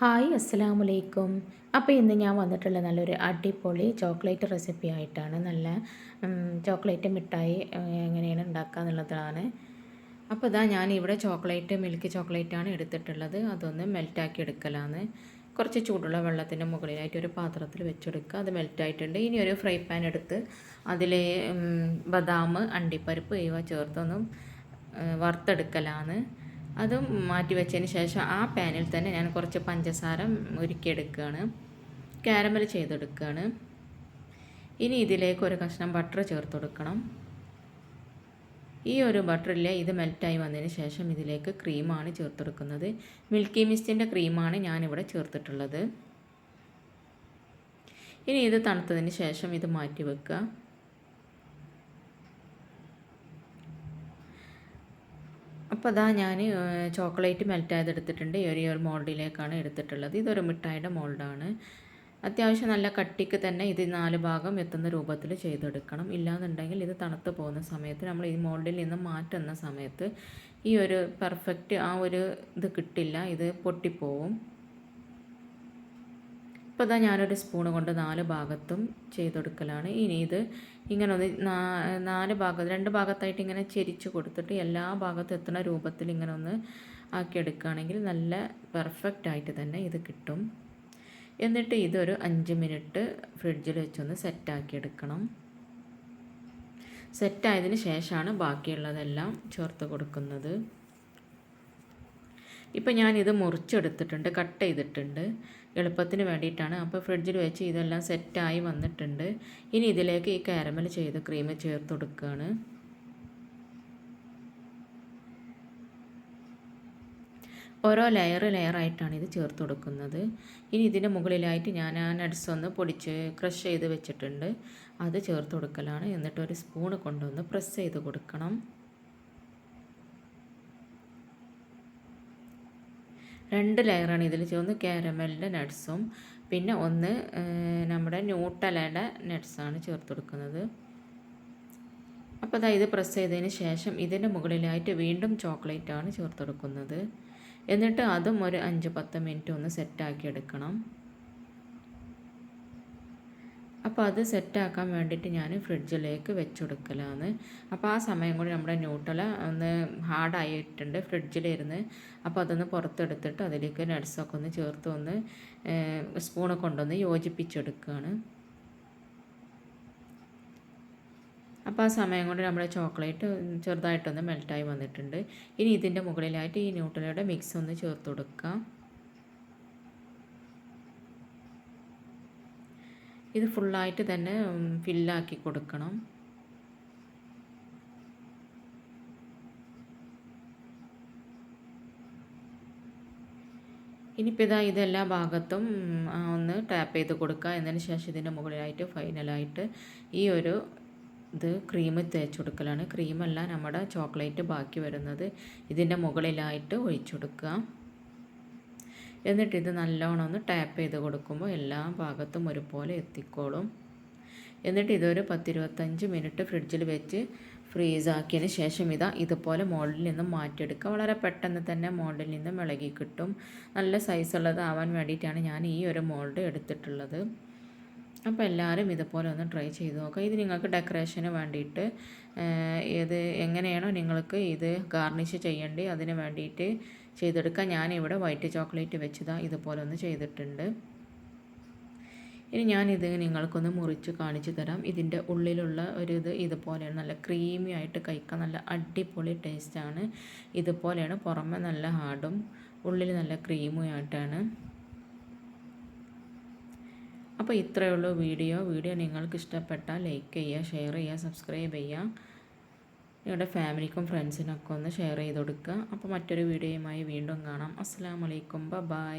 Hi അസ്സലാമലൈക്കും. അപ്പോൾ ഇന്ന് ഞാൻ വന്നിട്ടുള്ള നല്ലൊരു അടിപൊളി ചോക്ലേറ്റ് റെസിപ്പി ആയിട്ടാണ്. നല്ല ചോക്ലേറ്റ് മിഠായി എങ്ങനെയാണ് ഉണ്ടാക്കുക എന്നുള്ളതാണ്. അപ്പോൾ ഇതാ ഞാനിവിടെ മിൽക്ക് ചോക്ലേറ്റാണ് എടുത്തിട്ടുള്ളത്. അതൊന്ന് മെൽറ്റാക്കി എടുക്കലാണ്. കുറച്ച് ചൂടുള്ള വെള്ളത്തിൻ്റെ മുകളിലായിട്ട് ഒരു പാത്രത്തിൽ വെച്ചെടുക്കുക. അത് മെൽറ്റായിട്ടുണ്ട്. ഇനി ഒരു ഫ്രൈ പാൻ എടുത്ത് അതിൽ ബദാം, അണ്ടിപ്പരിപ്പ് ഇവ ചേർത്തൊന്നും വറുത്തെടുക്കലാണ്. അതും മാറ്റി വെച്ചതിന് ശേഷം ആ പാനിൽ തന്നെ ഞാൻ കുറച്ച് പഞ്ചസാര ഉരുക്കിയെടുക്കുകയാണ്, കാരമൽ ചെയ്തെടുക്കുകയാണ്. ഇനി ഇതിലേക്ക് ഒരു കഷ്ണം ബട്ടർ ചേർത്ത് കൊടുക്കണം. ഈ ഒരു ബട്ടറിലെ ഇത് മെൽറ്റായി വന്നതിന് ശേഷം ഇതിലേക്ക് ക്രീമാണ് ചേർത്തെടുക്കുന്നത്. മിൽക്കി മിസ്റ്റിൻ്റെ ക്രീമാണ് ഞാനിവിടെ ചേർത്തിട്ടുള്ളത്. ഇനി ഇത് തണുത്തതിന് ശേഷം ഇത് മാറ്റി വെക്കുക. അപ്പോൾ അതാ ഞാൻ ചോക്ലേറ്റ് മെൽറ്റായത് എടുത്തിട്ടുണ്ട്. ഈ ഒരു മോൾഡിലേക്കാണ് എടുത്തിട്ടുള്ളത്. ഇതൊരു മിഠായിയുടെ മോൾഡാണ്. അത്യാവശ്യം നല്ല കട്ടിക്ക് തന്നെ ഇത് 4 ഭാഗം എത്തുന്ന രൂപത്തിൽ ചെയ്തെടുക്കണം. ഇല്ലാന്നുണ്ടെങ്കിൽ ഇത് തണുത്ത് പോകുന്ന സമയത്ത് നമ്മൾ ഈ മോൾഡിൽ നിന്ന് മാറ്റുന്ന സമയത്ത് ഈ ഒരു പെർഫെക്റ്റ് ആ ഒരു ഇത് കിട്ടില്ല, ഇത് പൊട്ടിപ്പോവും. ഇപ്പോൾ ഇതാ ഞാനൊരു സ്പൂണ് കൊണ്ട് 4 ഭാഗത്തും ചെയ്തെടുക്കലാണ്. ഇനി ഇത് ഇങ്ങനെ ഒന്ന് 2 ഭാഗത്തായിട്ട് ഇങ്ങനെ ചെരിച്ച് കൊടുത്തിട്ട് എല്ലാ ഭാഗത്തും എത്തുന്ന രൂപത്തിൽ ഇങ്ങനെ ഒന്ന് ആക്കിയെടുക്കുകയാണെങ്കിൽ നല്ല പെർഫെക്റ്റ് ആയിട്ട് തന്നെ ഇത് കിട്ടും. എന്നിട്ട് ഇതൊരു 5 മിനിറ്റ് ഫ്രിഡ്ജിൽ വെച്ചൊന്ന് സെറ്റാക്കി എടുക്കണം. സെറ്റായതിന് ശേഷമാണ് ബാക്കിയുള്ളതെല്ലാം ചേർത്ത് കൊടുക്കുന്നത്. ഇപ്പോൾ ഞാനിത് മുറിച്ചെടുത്തിട്ടുണ്ട്, കട്ട് ചെയ്തിട്ടുണ്ട്, എളുപ്പത്തിന് വേണ്ടിയിട്ടാണ്. അപ്പോൾ ഫ്രിഡ്ജിൽ വെച്ച് ഇതെല്ലാം സെറ്റായി വന്നിട്ടുണ്ട്. ഇനി ഇതിലേക്ക് ഈ കാരമൽ ചെയ്ത ക്രീം ചേർത്ത് കൊടുക്കുകയാണ്. ഓരോ ലെയറായിട്ടാണ് ഇത് ചേർത്ത് കൊടുക്കുന്നത്. ഇനി ഇതിൻ്റെ മുകളിലായിട്ട് ഞാൻ ആ നട്ട്സ് ഒന്ന് പൊടിച്ച് ക്രഷ് ചെയ്ത് വെച്ചിട്ടുണ്ട്, അത് ചേർത്ത് കൊടുക്കലാണ്. എന്നിട്ട് ഒരു സ്പൂണ് കൊണ്ടൊന്ന് പ്രസ് ചെയ്ത് കൊടുക്കണം. 2 ലെയറാണ് ഇതിൽ ചേർന്ന് കാരമലിൻ്റെ നട്ട്സും പിന്നെ ഒന്ന് നമ്മുടെ ന്യൂട്ടലയുടെ നട്ട്സാണ് ചേർത്ത് കൊടുക്കുന്നത്. അപ്പോൾ അതാ ഇത് പ്രസ് ചെയ്തതിന് ശേഷം ഇതിൻ്റെ മുകളിലായിട്ട് വീണ്ടും ചോക്ലേറ്റാണ് ചേർത്ത് കൊടുക്കുന്നത്. എന്നിട്ട് അതും ഒരു 5-10 മിനിറ്റ് ഒന്ന് സെറ്റാക്കി എടുക്കണം. അപ്പോൾ അത് സെറ്റാക്കാൻ വേണ്ടിയിട്ട് ഞാൻ ഫ്രിഡ്ജിലേക്ക് വെച്ചുകൊടുക്കലാണ്. അപ്പോൾ ആ സമയം കൂടി നമ്മുടെ ന്യൂട്ടല ഒന്ന് ഹാർഡായിട്ടുണ്ട് ഫ്രിഡ്ജിലിരുന്ന്. അപ്പോൾ അതൊന്ന് പുറത്തെടുത്തിട്ട് അതിലേക്ക് നട്ട്സൊക്കെ ഒന്ന് ചേർത്ത് ഒന്ന് സ്പൂണ് കൊണ്ടൊന്ന് യോജിപ്പിച്ചെടുക്കുകയാണ്. അപ്പോൾ ആ സമയം കൊണ്ട് നമ്മുടെ ചോക്ലേറ്റ് ചെറുതായിട്ടൊന്ന് മെൽറ്റായി വന്നിട്ടുണ്ട്. ഇനി ഇതിൻ്റെ മുകളിലായിട്ട് ഈ ന്യൂട്ടലയുടെ മിക്സ് ഒന്ന് ചേർത്ത് കൊടുക്കുക. ഇത് ഫുള്ളായിട്ട് തന്നെ ഫില്ലാക്കി കൊടുക്കണം. ഇനിയിപ്പോൾ ഇതെല്ലാ ഭാഗത്തും ഒന്ന് ടാപ്പ് ചെയ്ത് കൊടുക്കുക. എന്നതിന് ശേഷം ഇതിൻ്റെ മുകളിലായിട്ട് ഫൈനലായിട്ട് ഈ ഒരു ക്രീം തേച്ച് കൊടുക്കലാണ്. ക്രീമല്ല, നമ്മുടെ ചോക്ലേറ്റ് ബാക്കി വരുന്നത് ഇതിൻ്റെ മുകളിലായിട്ട് ഒഴിച്ചു കൊടുക്കുക. എന്നിട്ട് ഇത് നല്ലോണം ഒന്ന് ടാപ്പ് ചെയ്ത് കൊടുക്കുമ്പോൾ എല്ലാ ഭാഗത്തും ഒരുപോലെ എത്തിക്കോളും. എന്നിട്ട് ഇതൊരു 10-25 മിനിറ്റ് ഫ്രിഡ്ജിൽ വെച്ച് ഫ്രീസാക്കിയതിന് ശേഷം ഇതുപോലെ മോൾഡിൽ നിന്നും മാറ്റിയെടുക്കുക. വളരെ പെട്ടെന്ന് തന്നെ മോൾഡിൽ നിന്നും ഇളകി കിട്ടും. നല്ല സൈസുള്ളതാവാൻ വേണ്ടിയിട്ടാണ് ഞാൻ ഈ ഒരു മോൾഡ് എടുത്തിട്ടുള്ളത്. അപ്പോൾ എല്ലാവരും ഇതുപോലെ ഒന്ന് ട്രൈ ചെയ്ത് നോക്കുക. ഇത് നിങ്ങൾക്ക് ഡെക്കറേഷന് വേണ്ടിയിട്ട് ഇത് എങ്ങനെയാണോ നിങ്ങൾക്ക് ഇത് ഗാർണിഷ് ചെയ്യേണ്ടി അതിന് വേണ്ടിയിട്ട് ചെയ്തെടുക്കുക. ഞാനിവിടെ വൈറ്റ് ചോക്ലേറ്റ് വെച്ചതാ ഇതുപോലെ ഒന്ന് ചെയ്തിട്ടുണ്ട്. ഇനി ഞാനിത് നിങ്ങൾക്കൊന്ന് മുറിച്ച് കാണിച്ചു തരാം. ഇതിൻ്റെ ഉള്ളിലുള്ള ഇതുപോലെയാണ്, നല്ല ക്രീമി ആയിട്ട് കഴിക്കാൻ നല്ല അടിപൊളി ടേസ്റ്റാണ്. ഇതുപോലെയാണ്, പുറമെ നല്ല ഹാർഡും ഉള്ളിൽ നല്ല ക്രീമും ആയിട്ടാണ്. അപ്പോൾ ഇത്രയേ ഉള്ളൂ വീഡിയോ നിങ്ങൾക്ക് ഇഷ്ടപ്പെട്ടാൽ ലൈക്ക് ചെയ്യുക, ഷെയർ ചെയ്യുക, സബ്സ്ക്രൈബ് ചെയ്യുക. നിങ്ങളുടെ ഫാമിലിക്കും ഫ്രണ്ട്സിനൊക്കെ ഒന്ന് ഷെയർ ചെയ്ത് കൊടുക്കുക. അപ്പോൾ മറ്റൊരു വീഡിയോയുമായി വീണ്ടും കാണാം. അസ്സലാമു അലൈക്കും. ബൈ.